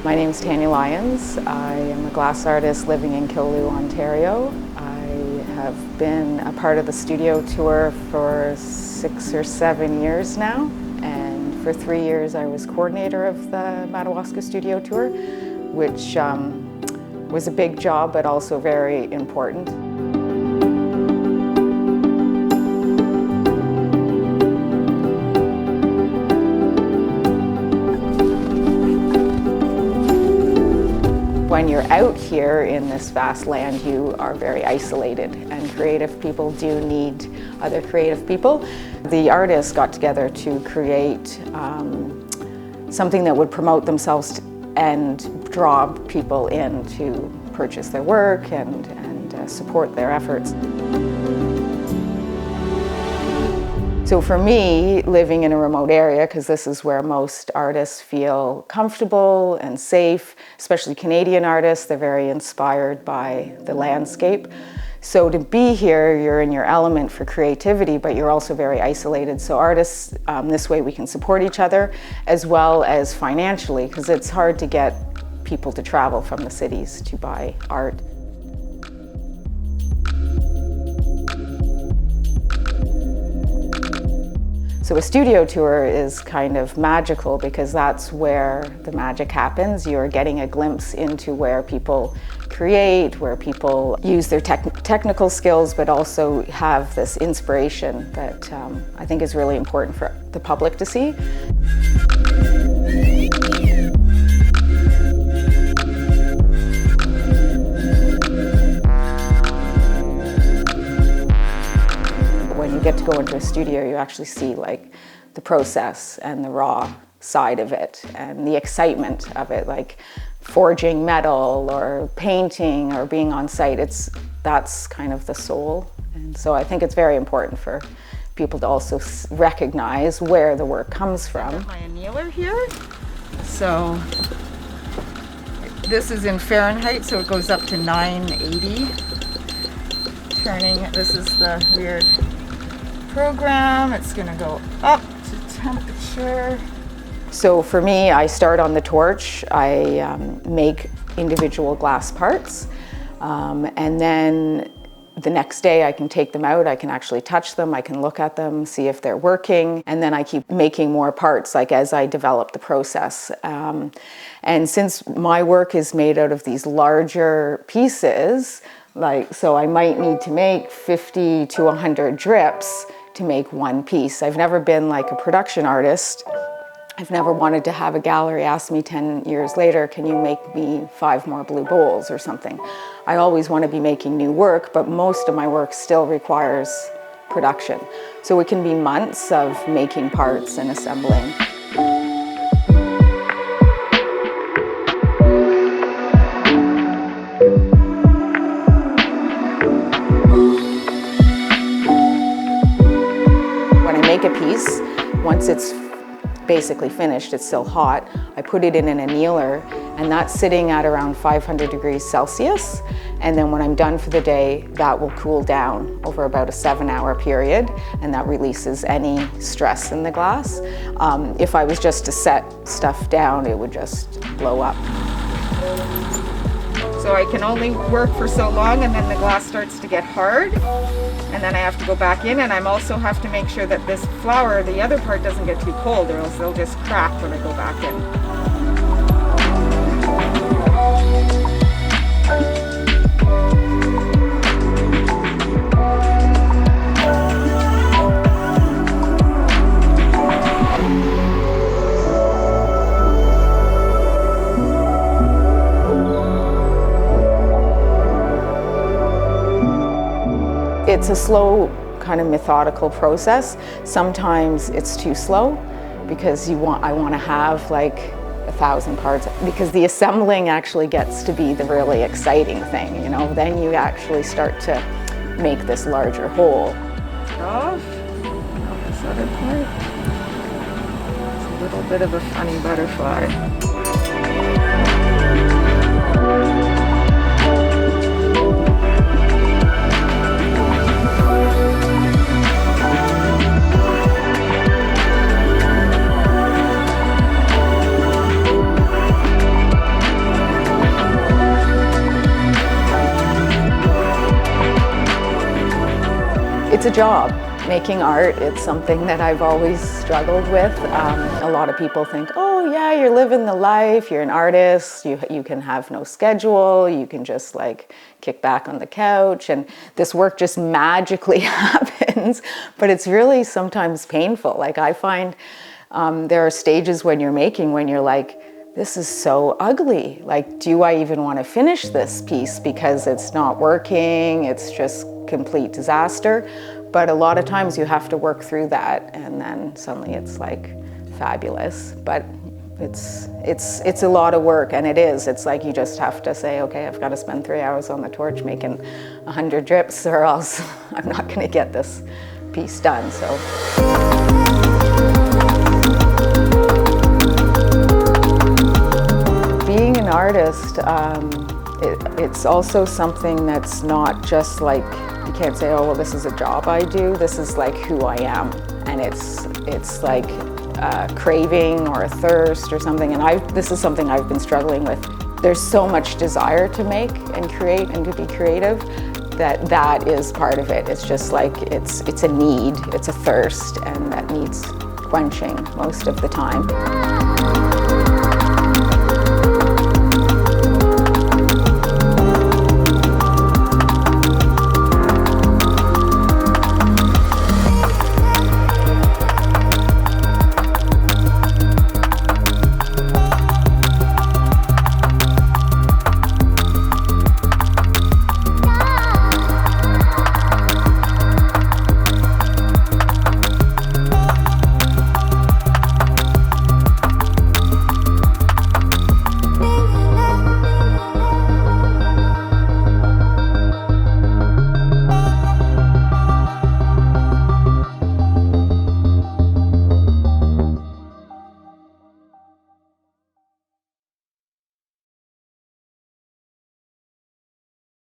My name is Tanya Lyons. I am a glass artist living in Killaloe, Ontario. I have been a part of the studio tour for 6 or 7 years now, and for 3 years I was coordinator of the Madawaska studio tour, which was a big job but also very important. When you're out here in this vast land, you are very isolated, and creative people do need other creative people. The artists got together to create something that would promote themselves and draw people in to purchase their work and support their efforts. So for me, living in a remote area, because this is where most artists feel comfortable and safe, especially Canadian artists, they're very inspired by the landscape. So to be here, you're in your element for creativity, but you're also very isolated. So artists, this way we can support each other, as well as financially, because it's hard to get people to travel from the cities to buy art. So a studio tour is kind of magical because that's where the magic happens. You're getting a glimpse into where people create, where people use their technical skills, but also have this inspiration that I think is really important for the public to see. When you get to go into a studio, you actually see like the process and the raw side of it and the excitement of it, like forging metal or painting or being on site. That's kind of the soul. And so I think it's very important for people to also recognize where the work comes from. I have my annealer here. So this is in Fahrenheit, so it goes up to 980. This is the weird program. It's going to go up to temperature. So for me, I start on the torch. I make individual glass parts, and then the next day I can take them out. I can actually touch them. I can look at them, see if they're working, and then I keep making more parts like as I develop the process. And since my work is made out of these larger pieces, so I might need to make 50 to 100 drips to make one piece. I've never been like a production artist. I've never wanted to have a gallery ask me 10 years later, can you make me 5 more blue bowls or something? I always want to be making new work, but most of my work still requires production. So it can be months of making parts and assembling. Make a piece, once it's basically finished, it's still hot, I put it in an annealer, and that's sitting at around 500 degrees Celsius, and then when I'm done for the day, that will cool down over about a 7-hour period, and that releases any stress in the glass. If I was just to set stuff down, it would just blow up. So I can only work for so long, and then the glass starts to get hard, and then I have to go back in, and I also have to make sure that this flower, the other part, doesn't get too cold, or else they'll just crack when I go back in. It's a slow, kind of methodical process. Sometimes it's too slow because I want to have like 1,000 parts, because the assembling actually gets to be the really exciting thing, you know. Then you actually start to make this larger whole. Off this other part. It's a little bit of a funny butterfly. It's a job. Making art, it's something that I've always struggled with. A lot of people think, oh yeah, you're living the life, you're an artist, you can have no schedule, you can just like kick back on the couch and this work just magically happens. But it's really sometimes painful. Like I find there are stages when you're making when you're like, this is so ugly. Like, do I even want to finish this piece because it's not working, it's just complete disaster. But a lot of times you have to work through that and then suddenly it's like fabulous. But it's a lot of work, and it is. It's like you just have to say, okay, I've got to spend 3 hours on the torch making 100 drips or else I'm not going to get this piece done. So. Being an artist, it's also something that's not just like, you can't say, oh, well, this is a job I do. This is like who I am. And it's like a craving or a thirst or something. And this is something I've been struggling with. There's so much desire to make and create and to be creative that is part of it. It's just like, it's a need, it's a thirst, and that needs quenching most of the time.